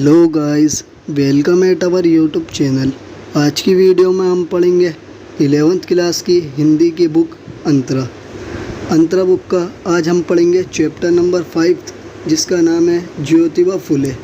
Hello guys, welcome at our YouTube channel. आज की video में हम पढ़ेंगे 11th क्लास की हिंदी की बुक अंतरा बुक का आज हम पढ़ेंगे चैप्टर नंबर 5 जिसका नाम है ज्योतिबा फुले।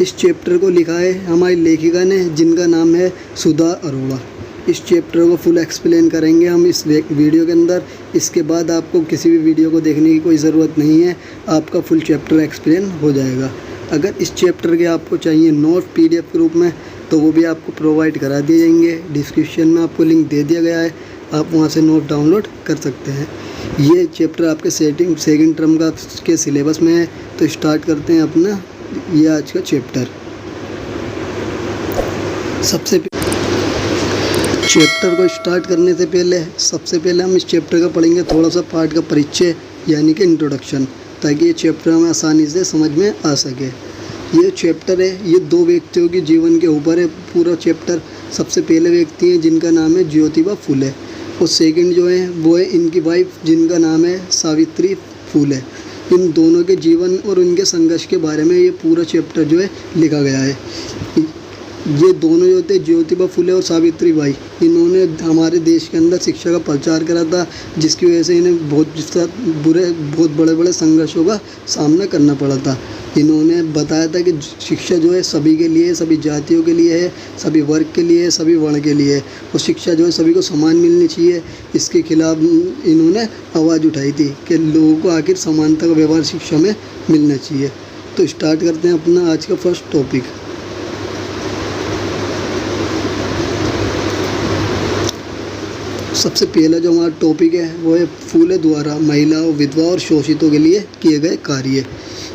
इस चैप्टर को लिखा है हमारी लेखिका ने जिनका नाम है सुधा अरोड़ा। इस चैप्टर को फुल एक्सप्लेन करेंगे हम इस वीडियो के अंदर। इसके बाद आपको किसी भी वीडियो को देखने की कोई ज़रूरत नहीं है, आपका फुल चैप्टर एक्सप्लेन हो जाएगा। अगर इस चैप्टर के आपको चाहिए नोट PDF के रूप में तो वो भी आपको प्रोवाइड करा दिए जाएंगे। डिस्क्रिप्शन में आपको लिंक दे दिया गया है, आप वहाँ से नोट डाउनलोड कर सकते हैं। ये चैप्टर आपके सेकंड टर्म का के सिलेबस में है। तो स्टार्ट करते हैं अपना ये आज का चैप्टर। चैप्टर को स्टार्ट करने से पहले सबसे पहले हम इस चैप्टर का पढ़ेंगे थोड़ा सा पार्ट का परिचय यानी कि इंट्रोडक्शन, ताकि ये चैप्टर हमें आसानी से समझ में आ सके। ये चैप्टर है, ये दो व्यक्तियों के जीवन के ऊपर है पूरा चैप्टर। सबसे पहले व्यक्ति हैं जिनका नाम है ज्योतिबा फुले और सेकंड जो है वो है इनकी वाइफ जिनका नाम है सावित्री फुले। इन दोनों के जीवन और उनके संघर्ष के बारे में ये पूरा चैप्टर जो है लिखा गया है। ये दोनों जो थे ज्योतिबा फुले और सावित्री बाई, इन्होंने हमारे देश के अंदर शिक्षा का प्रचार करा था, जिसकी वजह से इन्हें बहुत बड़े बड़े संघर्षों का सामना करना पड़ा था। इन्होंने बताया था कि शिक्षा जो है सभी के लिए, सभी जातियों के लिए है, सभी वर्ग के लिए है, सभी वर्ण के लिए है और शिक्षा जो है सभी को समान मिलनी चाहिए। इसके खिलाफ इन्होंने आवाज़ उठाई थी कि लोगों को आखिर समानता का व्यवहार शिक्षा में मिलना चाहिए। तो स्टार्ट करते हैं अपना आज का फर्स्ट टॉपिक। सबसे पहला जो हमारा टॉपिक है वो है फुले द्वारा महिलाओं, विधवा और शोषितों के लिए किए गए कार्य।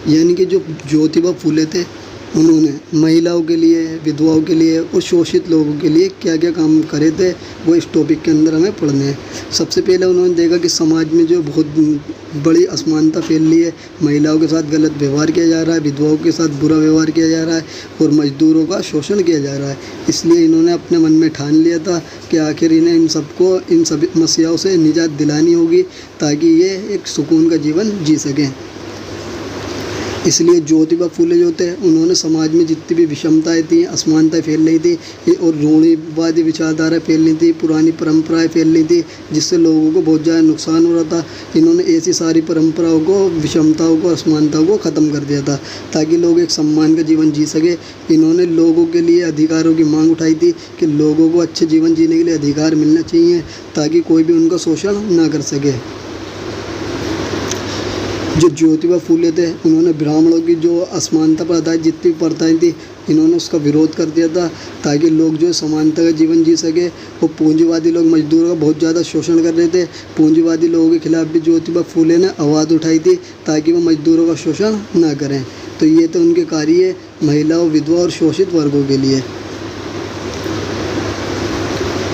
यानी कि जो ज्योतिबा फुले थे उन्होंने महिलाओं के लिए, विधवाओं के लिए और शोषित लोगों के लिए क्या क्या काम करे थे वो इस टॉपिक के अंदर हमें पढ़ने हैं। सबसे पहले उन्होंने देखा कि समाज में जो बहुत बड़ी असमानता फैल रही है, महिलाओं के साथ गलत व्यवहार किया जा रहा है, विधवाओं के साथ बुरा व्यवहार किया जा रहा है और मजदूरों का शोषण किया जा रहा है। इसलिए इन्होंने अपने मन में ठान लिया था कि आखिर इन्हें इन सभी समस्याओं से निजात दिलानी होगी ताकि ये एक सुकून का जीवन जी सकें। इसलिए ज्योतिबा फुले जो थे उन्होंने समाज में जितनी भी विषमताएं थी, असमानताएं फैल रही थी और रूढ़िवादी विचारधारा फैल रही थी, पुरानी परंपराएं फैल रही थी जिससे लोगों को बहुत ज़्यादा नुकसान हो रहा था। इन्होंने ऐसी सारी परंपराओं को, विषमताओं को, असमानताओं को ख़त्म कर दिया था ताकि लोग एक सम्मान का जीवन जी सके। इन्होंने लोगों के लिए अधिकारों की मांग उठाई थी कि लोगों को अच्छे जीवन जीने के लिए अधिकार मिलना चाहिए ताकि कोई भी उनका शोषण ना कर सके। जो ज्योतिबा फुले थे उन्होंने ब्राह्मणों की जो असमानता प्रथाएं, जितनी प्रथाएं थी, इन्होंने उसका विरोध कर दिया था ताकि लोग जो समानता का जीवन जी सके। वो पूंजीवादी लोग मजदूरों का बहुत ज़्यादा शोषण कर रहे थे। पूंजीवादी लोगों के खिलाफ भी ज्योतिबा फुले ने आवाज़ उठाई थी ताकि वो मजदूरों का शोषण ना करें। तो ये तो उनके कार्य महिलाओं, विधवा और शोषित वर्गों के लिए।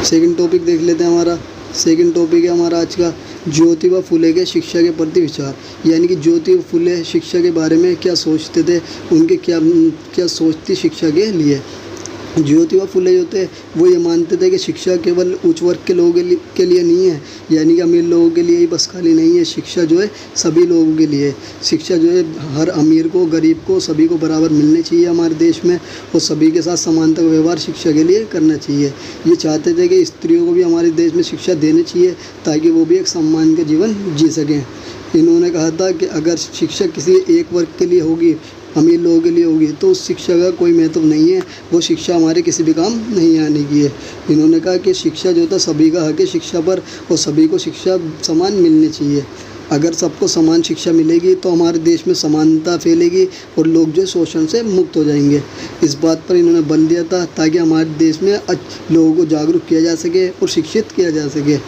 सेकंड टॉपिक देख लेते हैं। हमारा सेकंड टॉपिक है हमारा आज का ज्योतिबा फुले के शिक्षा के प्रति विचार। यानी कि ज्योतिबा फुले शिक्षा के बारे में क्या सोचते थे, उनके क्या सोच थी शिक्षा के लिए। ज्योतिबा फुले जो थे वो ये मानते थे कि शिक्षा केवल उच्च वर्ग के लोगों के लिए नहीं है, यानी कि अमीर लोगों के लिए ही बस खाली नहीं है। शिक्षा जो है सभी लोगों के लिए। शिक्षा जो है हर अमीर को, गरीब को, सभी को बराबर मिलनी चाहिए हमारे देश में और सभी के साथ समानता का व्यवहार शिक्षा के लिए करना चाहिए। ये चाहते थे कि स्त्रियों को भी हमारे देश में शिक्षा देनी चाहिए ताकि वो भी एक सम्मान का जीवन जी सकें। इन्होंने कहा था कि अगर शिक्षा किसी एक वर्ग के लिए होगी, अमीर लोगों के लिए होगी, तो उस शिक्षा का कोई महत्व नहीं है, वो शिक्षा हमारे किसी भी काम नहीं आने की है। इन्होंने कहा कि शिक्षा जो था सभी का हक है शिक्षा पर और सभी को शिक्षा समान मिलनी चाहिए। अगर सबको समान शिक्षा मिलेगी तो हमारे देश में समानता फैलेगी और लोग जो शोषण से मुक्त हो जाएंगे। इस बात पर इन्होंने बल दिया था ताकि हमारे देश में लोगों को जागरूक किया जा सके और शिक्षित किया जा सके।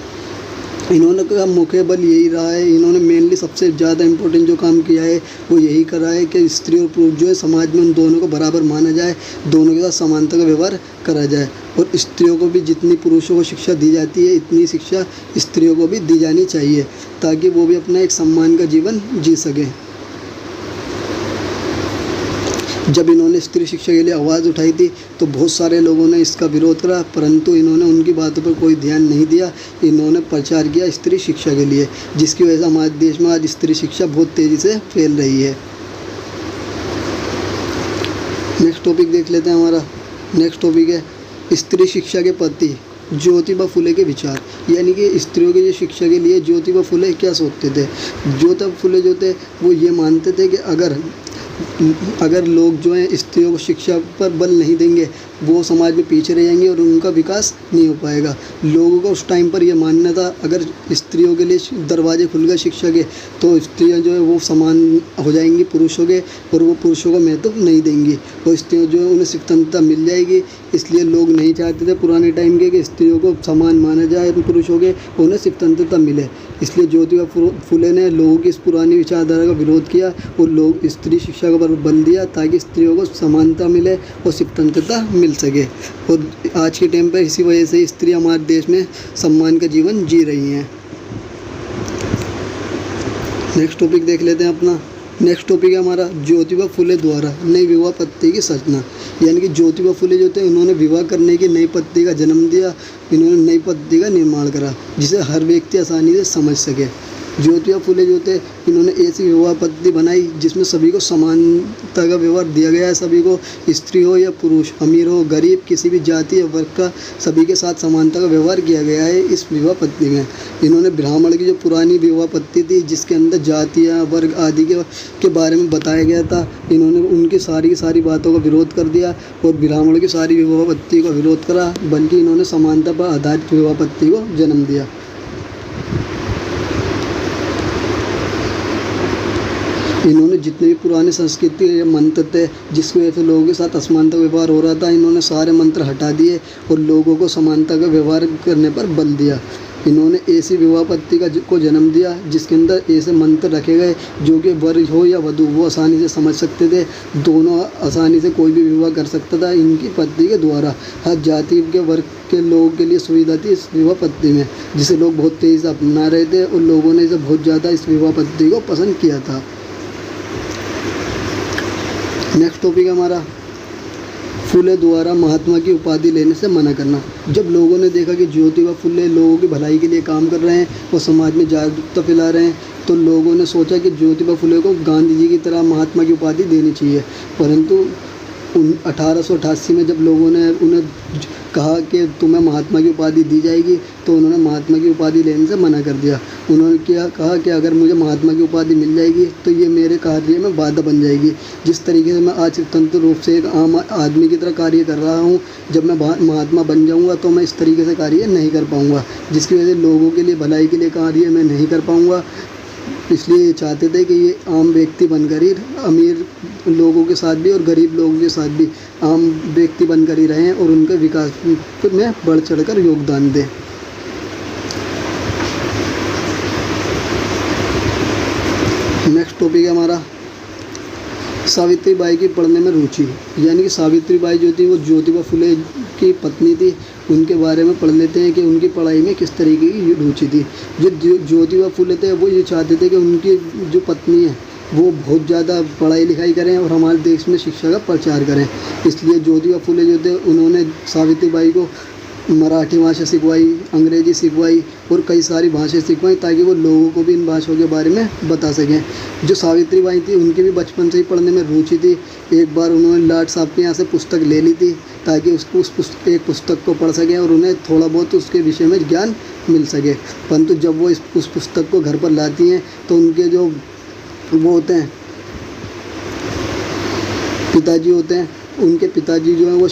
इन्होंने कहा मुख्य बल यही रहा है। इन्होंने मेनली सबसे ज़्यादा इम्पोर्टेंट जो काम किया है वो यही करा है कि स्त्री और पुरुष जो है समाज में उन दोनों को बराबर माना जाए, दोनों के साथ समानता का व्यवहार करा जाए और स्त्रियों को भी जितनी पुरुषों को शिक्षा दी जाती है इतनी शिक्षा स्त्रियों को भी दी जानी चाहिए ताकि वो भी अपना एक सम्मान का जीवन जी सकें। जब इन्होंने स्त्री शिक्षा के लिए आवाज़ उठाई थी तो बहुत सारे लोगों ने इसका विरोध करा, परंतु इन्होंने उनकी बातों पर कोई ध्यान नहीं दिया। इन्होंने प्रचार किया स्त्री शिक्षा के लिए, जिसकी वजह से हमारे देश में आज स्त्री शिक्षा बहुत तेज़ी से फैल रही है। नेक्स्ट टॉपिक देख लेते हैं हमारा। नेक्स्ट टॉपिक है स्त्री शिक्षा के प्रति ज्योतिबा फुले के विचार। यानी कि स्त्रियों के शिक्षा के लिए ज्योतिबा फुले क्या सोचते थे। ज्योतिबा फुले जो थे वो ये मानते थे कि अगर लोग जो हैं स्त्रियों को शिक्षा पर बल नहीं देंगे वो समाज में पीछे रह जाएंगे और उनका विकास नहीं हो पाएगा। लोगों का उस टाइम पर यह मानना था अगर स्त्रियों के लिए दरवाजे खुल गए शिक्षा के तो स्त्रियां जो है वो समान हो जाएंगी पुरुषों के और वो पुरुषों को महत्व नहीं देंगी और स्त्रियों जो है उन्हें स्वतंत्रता मिल जाएगी। इसलिए लोग नहीं चाहते थे पुराने टाइम के कि स्त्रियों को समान माना जाए पुरुषों के, उन्हें स्वतंत्रता मिले। इसलिए ज्योतिबा फुले ने लोगों की इस पुरानी विचारधारा का विरोध किया और लोग स्त्री शिक्षा पर बल दिया ताकि स्त्रियों को समानता मिले और स्वतंत्रता मिल सके। और आज के टाइम पर इसी वजह से स्त्री हमारे देश में सम्मान का जीवन जी रही हैं। नेक्स्ट टॉपिक देख लेते हैं अपना। नेक्स्ट टॉपिक है हमारा ज्योतिबा फुले द्वारा नई विवाह पद्धति की सृजना। यानी कि ज्योतिबा फुले जो थे उन्होंने विवाह करने की नई पद्धति का जन्म दिया। इन्होंने नई पद्धति का निर्माण करा जिसे हर व्यक्ति आसानी से समझ सके। ज्योतिबा फुले जो थे इन्होंने ऐसी विवाह पद्धति बनाई जिसमें सभी को समानता का व्यवहार दिया गया है। सभी को स्त्री हो या पुरुष, अमीर हो गरीब, किसी भी जाति या वर्ग का सभी के साथ समानता का व्यवहार किया गया है इस विवाह पद्धति में। इन्होंने ब्राह्मण की जो पुरानी विवाह पद्धति थी जिसके अंदर जातियाँ वर्ग आदि के बारे में बताया गया था, इन्होंने उनकी सारी बातों का विरोध कर दिया और ब्राह्मण की सारी विवाह पद्धति का विरोध करा, बल्कि इन्होंने समानता पर आधारित विवाह पद्धति को जन्म दिया। इन्होंने जितने भी पुराने संस्कृति या मंत्र थे जिसकी वजह से लोगों के साथ असमानता का व्यवहार हो रहा था, इन्होंने सारे मंत्र हटा दिए और लोगों को समानता का व्यवहार करने पर बल दिया। इन्होंने ऐसी विवाह पद्धति को जन्म दिया जिसके अंदर ऐसे मंत्र रखे गए जो कि वर हो या वधू वो आसानी से समझ सकते थे। दोनों आसानी से कोई भी विवाह कर सकता था इनकी पद्धति के द्वारा। हर जाति के वर्ग के लोगों के लिए सुविधा थी इस विवाह पद्धति में, जिसे लोग बहुत तेज़ी से अपना रहे थे और लोगों ने इसे बहुत ज़्यादा इस विवाह पद्धति को पसंद किया था। नेक्स्ट टॉपिक हमारा फुले द्वारा महात्मा की उपाधि लेने से मना करना। जब लोगों ने देखा कि ज्योतिबा फुले लोगों की भलाई के लिए काम कर रहे हैं और समाज में जागरूकता फैला रहे हैं तो लोगों ने सोचा कि ज्योतिबा फुले को गांधी जी की तरह महात्मा की उपाधि देनी चाहिए। परंतु 1888 में जब लोगों ने उन्हें कहा कि तुम्हें महात्मा की उपाधि दी जाएगी तो उन्होंने महात्मा की उपाधि लेने से मना कर दिया। उन्होंने कहा कि अगर मुझे महात्मा की उपाधि मिल जाएगी तो ये मेरे कार्य में बाधा बन जाएगी। जिस तरीके से मैं आज स्वतंत्र रूप से एक आम आदमी की तरह कार्य कर रहा हूँ, जब मैं महात्मा बन जाऊँगा तो मैं इस तरीके से कार्य नहीं कर पाऊँगा, जिसकी वजह से लोगों के लिए भलाई के लिए कार्य मैं नहीं कर पाऊँगा। इसलिए ये चाहते थे कि ये आम व्यक्ति बनकर ही अमीर लोगों के साथ भी और गरीब लोगों के साथ भी आम व्यक्ति बनकर ही रहें और उनके विकास में बढ़ चढ़कर योगदान दें। नेक्स्ट टॉपिक है हमारा सावित्रीबाई की पढ़ने में रुचि। यानी कि सावित्रीबाई जो थी वो ज्योतिबा फुले की पत्नी थी। उनके बारे में पढ़ लेते हैं कि उनकी पढ़ाई में किस तरीके की रुचि थी। जो ज्योतिबा फुले थे वो ये चाहते थे कि उनकी जो पत्नी है वो बहुत ज़्यादा पढ़ाई लिखाई करें और हमारे देश में शिक्षा का प्रचार करें। इसलिए ज्योतिबा फुले जो थे उन्होंने सावित्रीबाई को मराठी भाषा सिखवाई, अंग्रेजी सिखवाई और कई सारी भाषाएं सिखवाई ताकि वो लोगों को भी इन भाषाओं के बारे में बता सकें। जो सावित्रीबाई थी उनकी भी बचपन से ही पढ़ने में रुचि थी। एक बार उन्होंने लाट साहब के यहाँ से पुस्तक ले ली थी ताकि एक पुस्तक को पढ़ सकें और उन्हें थोड़ा बहुत उसके विषय में ज्ञान मिल सके। परंतु जब वो उस पुस्तक को घर पर लाती हैं तो उनके जो वो होते हैं पिताजी होते हैं, उनके पिताजी जो हैं वो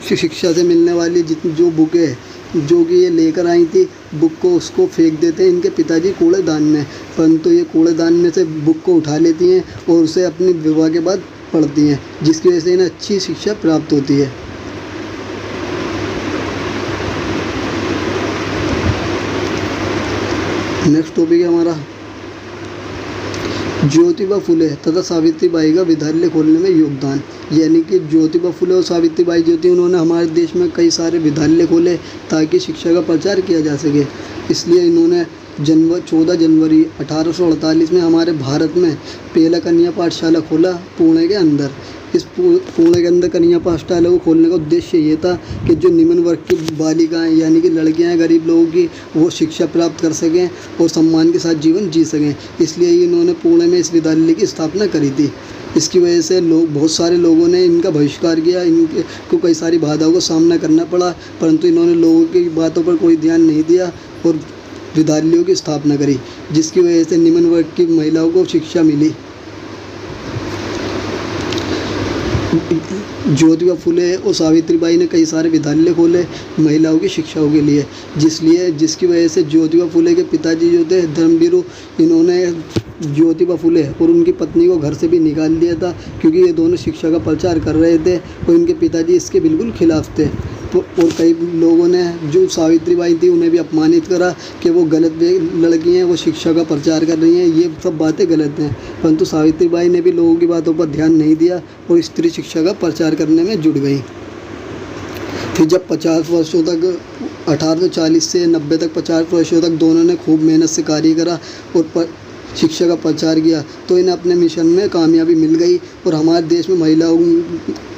शिक्षा से मिलने वाली जितनी जो बुकें हैं जो कि ये लेकर आई थी बुक को उसको फेंक देते हैं इनके पिताजी कूड़ेदान में। परंतु ये कूड़ेदान में से बुक को उठा लेती हैं और उसे अपनी विवाह के बाद पढ़ती हैं, जिसकी वजह से इन्हें अच्छी शिक्षा प्राप्त होती है। नेक्स्ट टॉपिक है हमारा ज्योतिबा फुले तथा सावित्रीबाई का विद्यालय खोलने में योगदान। यानी कि ज्योतिबा फुले और सावित्रीबाई जो थी उन्होंने हमारे देश में कई सारे विद्यालय खोले ताकि शिक्षा का प्रचार किया जा सके। इसलिए इन्होंने 14 जनवरी 1848 में हमारे भारत में पहला कन्या पाठशाला खोला पुणे के अंदर। इस पुणे के अंदर कन्या पाठशाला को खोलने का उद्देश्य ये था कि जो निम्न वर्ग की बालिकाएं यानी कि लड़कियां हैं गरीब लोगों की, वो शिक्षा प्राप्त कर सकें और सम्मान के साथ जीवन जी सकें। इसलिए इन्होंने पुणे में इस विद्यालय की स्थापना करी थी। इसकी वजह से बहुत सारे लोगों ने इनका बहिष्कार किया, इनको कई सारी बाधाओं का सामना करना पड़ा, परंतु इन्होंने लोगों की बातों पर कोई ध्यान नहीं दिया और विद्यालयों की स्थापना करी, जिसकी वजह से निम्न वर्ग की महिलाओं को शिक्षा मिली। ज्योतिबा फुले और सावित्रीबाई ने कई सारे विद्यालय खोले महिलाओं की शिक्षाओं के लिए, जिसकी वजह से ज्योतिबा फुले के पिताजी जो थे धर्मवीर, इन्होंने ज्योतिबा फुले और उनकी पत्नी को घर से भी निकाल दिया था, क्योंकि ये दोनों शिक्षा का प्रचार कर रहे थे और इनके पिताजी इसके बिल्कुल खिलाफ थे। और कई लोगों ने जो सावित्रीबाई थी उन्हें भी अपमानित करा कि वो गलत लड़की हैं, वो शिक्षा का प्रचार कर रही हैं, ये सब बातें गलत हैं। परंतु सावित्रीबाई ने भी लोगों की बातों पर ध्यान नहीं दिया और स्त्री शिक्षा का प्रचार करने में जुट गई। फिर जब 50 वर्षों तक 1840 से 90 तक 50 वर्षों तक दोनों ने खूब मेहनत से कार्य करा और शिक्षा का प्रचार किया, तो इन्हें अपने मिशन में कामयाबी मिल गई। और हमारे देश में महिलाओं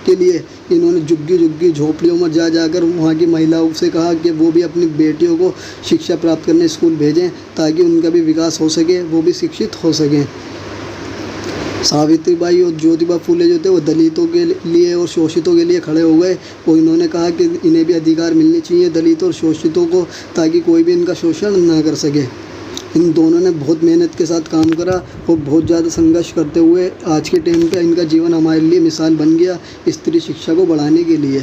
के लिए इन्होंने झुग्गी झुग्गी झोपड़ियों में जाकर वहाँ की महिलाओं से कहा कि वो भी अपनी बेटियों को शिक्षा प्राप्त करने स्कूल भेजें, ताकि उनका भी विकास हो सके, वो भी शिक्षित हो सकें। सावित्रीबाई और ज्योतिबा फुले जो थे वो दलितों के लिए और शोषितों के लिए खड़े हो गए और इन्होंने कहा कि इन्हें भी अधिकार मिलने चाहिए दलितों और शोषितों को, ताकि कोई भी इनका शोषण ना कर सके। इन दोनों ने बहुत मेहनत के साथ काम करा और बहुत ज़्यादा संघर्ष करते हुए आज के टाइम पे इनका जीवन हमारे लिए मिसाल बन गया स्त्री शिक्षा को बढ़ाने के लिए।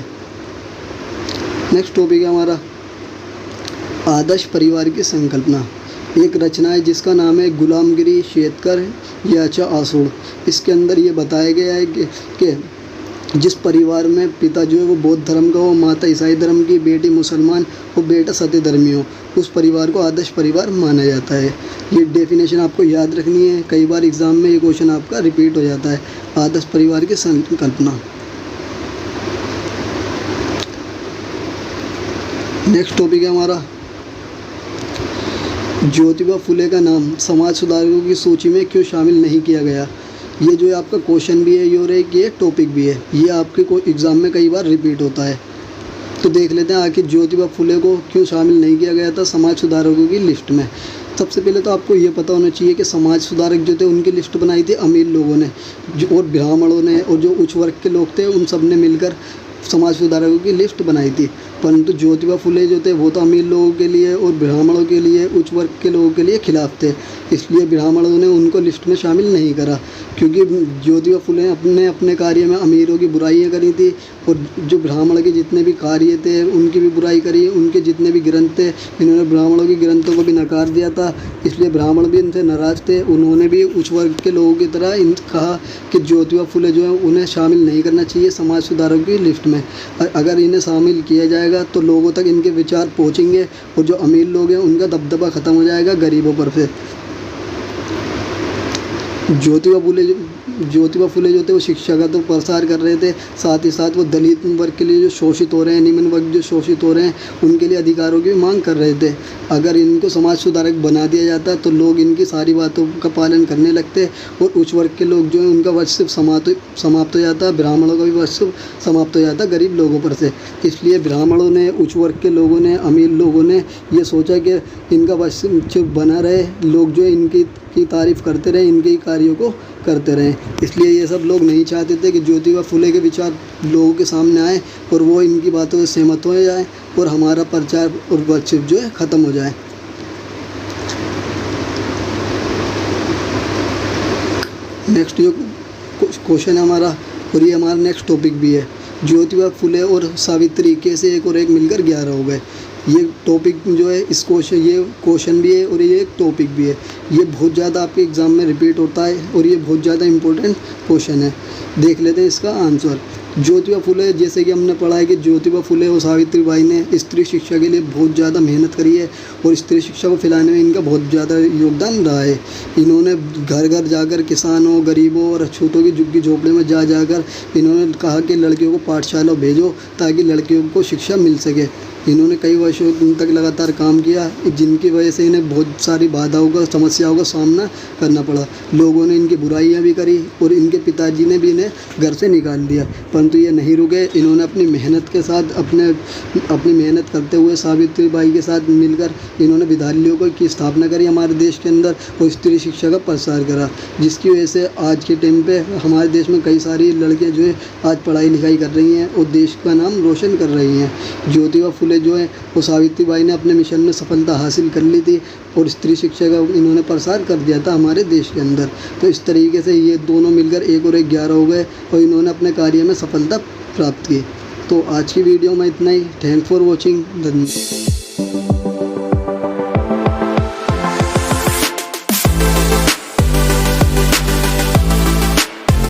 नेक्स्ट टॉपिक है हमारा आदर्श परिवार की संकल्पना। एक रचना है जिसका नाम है गुलामगिरी शेतकर याचा आसूड़। इसके अंदर ये बताया गया है कि जिस परिवार में पिता जो है वो बौद्ध धर्म का हो, माता ईसाई धर्म की, बेटी मुसलमान और बेटा सत्यधर्मी हो, उस परिवार को आदर्श परिवार माना जाता है। ये डेफिनेशन आपको याद रखनी है, कई बार एग्जाम में ये क्वेश्चन आपका रिपीट हो जाता है। आदर्श परिवार की संकल्पना। नेक्स्ट टॉपिक है हमारा ज्योतिबा फुले का नाम समाज सुधारकों की सूची में क्यों शामिल नहीं किया गया। ये जो है आपका क्वेश्चन भी है ये, और एक ये टॉपिक भी है, ये आपके को एग्ज़ाम में कई बार रिपीट होता है। तो देख लेते हैं आखिर ज्योतिबा फुले को क्यों शामिल नहीं किया गया था समाज सुधारकों की लिस्ट में। सबसे पहले तो आपको ये पता होना चाहिए कि समाज सुधारक जो थे उनकी लिस्ट बनाई थी अमीर लोगों ने और ब्राह्मणों ने, और जो उच्च वर्ग के लोग थे उन सब ने मिलकर समाज सुधारकों की लिस्ट बनाई थी। परंतु ज्योतिबा फुले जो थे वो तो अमीर लोगों के लिए और ब्राह्मणों के लिए, उच्च वर्ग के लोगों के लिए खिलाफ थे, इसलिए ब्राह्मणों ने उनको लिस्ट में शामिल नहीं करा। क्योंकि ज्योतिबा फुले अपने कार्य में अमीरों की बुराइयां करी थी और जो ब्राह्मण के जितने भी कार्य थे उनकी भी बुराई करी, उनके जितने भी ग्रंथ थे इन्होंने ब्राह्मणों के ग्रंथों को भी नकार दिया था, इसलिए ब्राह्मण भी इनसे नाराज़ थे। उन्होंने भी उच्च वर्ग के लोगों की तरह कहा कि ज्योतिबा फुले जो है उन्हें शामिल नहीं करना चाहिए समाज सुधारकों की लिस्ट में। अगर इन्हें शामिल किया जाएगा तो लोगों तक इनके विचार पहुँचेंगे और जो अमीर लोग हैं उनका दबदबा ख़त्म हो जाएगा गरीबों पर से। ज्योतिबा फुले जो थे वो शिक्षा का तो प्रसार कर रहे थे, साथ ही साथ वो दलित वर्ग के लिए जो शोषित हो रहे हैं, निम्न वर्ग जो शोषित हो रहे हैं, उनके लिए अधिकारों की मांग कर रहे थे। अगर इनको समाज सुधारक बना दिया जाता तो लोग इनकी सारी बातों का पालन करने लगते और उच्च वर्ग के लोग जो हैं उनका वर्चस्व समाप्त हो जाता, ब्राह्मणों का भी वर्चस्व समाप्त हो जाता गरीब लोगों पर से। इसलिए ब्राह्मणों ने, उच्च वर्ग के लोगों ने, अमीर लोगों ने ये सोचा कि इनका वर्चस्व बना रहे, लोग जो इनकी तारीफ़ करते रहे, इनके कार्यों को करते रहें। इसलिए ये सब लोग नहीं चाहते थे कि ज्योतिबा फुले के विचार लोगों के सामने आए और वो इनकी बातों से सहमत हो जाए और हमारा प्रचार और वर्चस्व जो है ख़त्म हो जाए। नेक्स्ट जो क्वेश्चन है हमारा, और ये हमारा नेक्स्ट टॉपिक भी है, ज्योतिबा फुले और सावित्री कैसे एक और एक मिलकर 11 हो गए। ये टॉपिक जो है इस क्वेश्चन भी है और ये एक टॉपिक भी है। ये बहुत ज़्यादा आपके एग्ज़ाम में रिपीट होता है और ये बहुत ज़्यादा इम्पोर्टेंट क्वेश्चन है। देख लेते हैं इसका आंसर। ज्योतिबा फुले, जैसे कि हमने पढ़ा है कि ज्योतिबा फुले और सावित्रीबाई ने स्त्री शिक्षा के लिए बहुत ज़्यादा मेहनत करी है और स्त्री शिक्षा को फैलाने में इनका बहुत ज़्यादा योगदान रहा है। इन्होंने घर घर जाकर किसानों, गरीबों और अछूतों की झुग्गी झोपड़े में जाकर इन्होंने कहा कि लड़कियों को पाठशाला भेजो ताकि लड़कियों को शिक्षा मिल सके। इन्होंने कई वर्षों तक लगातार काम किया, जिनकी वजह से इन्हें बहुत सारी बाधाओं का, समस्याओं का सामना करना पड़ा। लोगों ने इनकी बुराइयां भी करी और इनके पिताजी ने भी इन्हें घर से निकाल दिया, परंतु ये नहीं रुके। इन्होंने अपनी मेहनत के साथ अपनी मेहनत करते हुए सावित्रीबाई के साथ मिलकर इन्होंने विद्यालयों की स्थापना करी हमारे देश के अंदर और स्त्री शिक्षा का प्रसार करा, जिसकी वजह से आज के टाइम पे हमारे देश में कई सारी लड़कियां जो है आज पढ़ाई लिखाई कर रही हैं और देश का नाम रोशन कर रही हैं। ज्योतिबा फुले जो है वो सावित्रीबाई ने अपने मिशन में सफलता हासिल कर ली थी और स्त्री शिक्षा का इन्होंने प्रसार कर दिया था हमारे देश के अंदर। तो इस तरीके से ये दोनों मिलकर 1 और 1 11 हो गए और इन्होंने अपने कार्य में सफलता प्राप्त की। तो आज की वीडियो में इतना ही। Thank for watching. धन्यवाद।